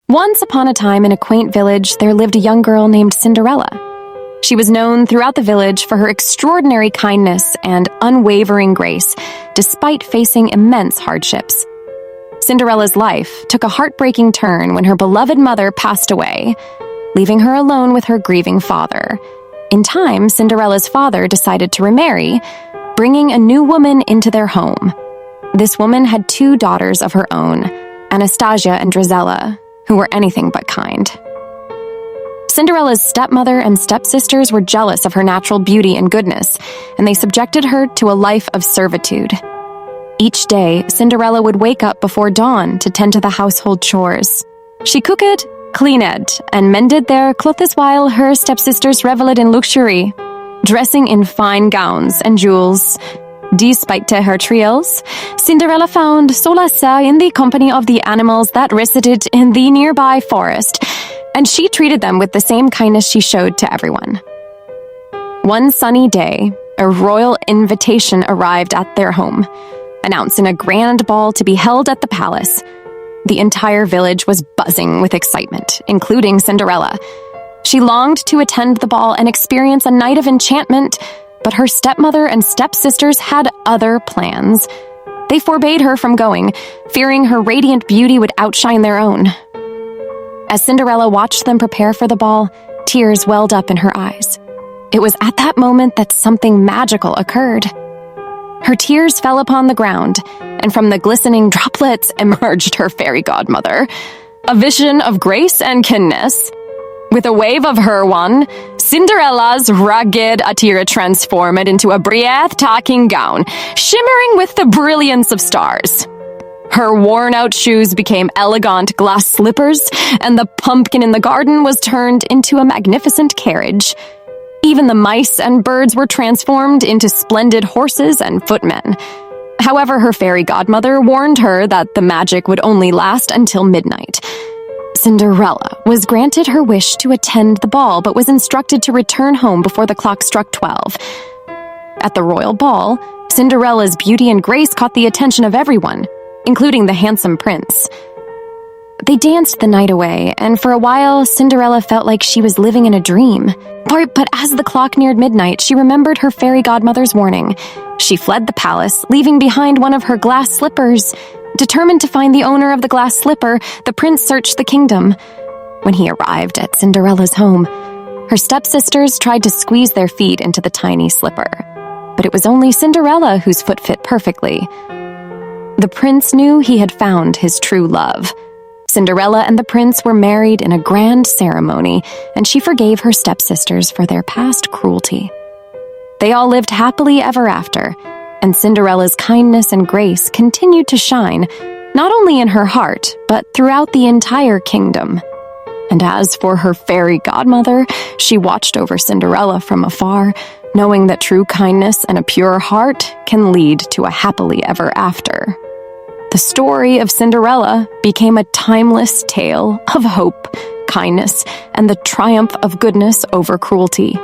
Once upon a time in a quaint village, there lived a young girl named Cinderella. She was known throughout the village for her extraordinary kindness and unwavering grace, despite facing immense hardships. Cinderella's life took a heartbreaking turn when her beloved mother passed away, leaving her alone with her grieving father. In time, Cinderella's father decided to remarry, bringing a new woman into their home. This woman had 2 daughters of her own, Anastasia and Drizella, who were anything but kind. Cinderella's stepmother and stepsisters were jealous of her natural beauty and goodness, and they subjected her to a life of servitude. Each day, Cinderella would wake up before dawn to tend to the household chores. She cooked, cleaned, and mended their clothes while her stepsisters reveled in luxury, dressing in fine gowns and jewels. Despite her trials, Cinderella found solace in the company of the animals that resided in the nearby forest, and she treated them with the same kindness she showed to everyone. One sunny day, a royal invitation arrived at their home, announcing a grand ball to be held at the palace. The entire village was buzzing with excitement, including Cinderella. She longed to attend the ball and experience a night of enchantment, but her stepmother and stepsisters had other plans. They forbade her from going, fearing her radiant beauty would outshine their own. As Cinderella watched them prepare for the ball, tears welled up in her eyes. It was at that moment that something magical occurred. Her tears fell upon the ground, and from the glistening droplets emerged her fairy godmother, a vision of grace and kindness. With a wave of her wand, Cinderella's rugged attire transformed into a breathtaking gown, shimmering with the brilliance of stars. Her worn-out shoes became elegant glass slippers, and the pumpkin in the garden was turned into a magnificent carriage. Even the mice and birds were transformed into splendid horses and footmen. However, her fairy godmother warned her that the magic would only last until midnight. Cinderella was granted her wish to attend the ball, but was instructed to return home before the clock struck 12. At the royal ball, Cinderella's beauty and grace caught the attention of everyone, including the handsome prince. They danced the night away, and for a while, Cinderella felt like she was living in a dream. But as the clock neared midnight, she remembered her fairy godmother's warning. She fled the palace, leaving behind one of her glass slippers. Determined to find the owner of the glass slipper, the prince searched the kingdom. When he arrived at Cinderella's home, her stepsisters tried to squeeze their feet into the tiny slipper. But it was only Cinderella whose foot fit perfectly. The prince knew he had found his true love. Cinderella and the prince were married in a grand ceremony, and she forgave her stepsisters for their past cruelty. They all lived happily ever after, and Cinderella's kindness and grace continued to shine, not only in her heart, but throughout the entire kingdom. And as for her fairy godmother, she watched over Cinderella from afar, knowing that true kindness and a pure heart can lead to a happily ever after. The story of Cinderella became a timeless tale of hope, kindness, and the triumph of goodness over cruelty.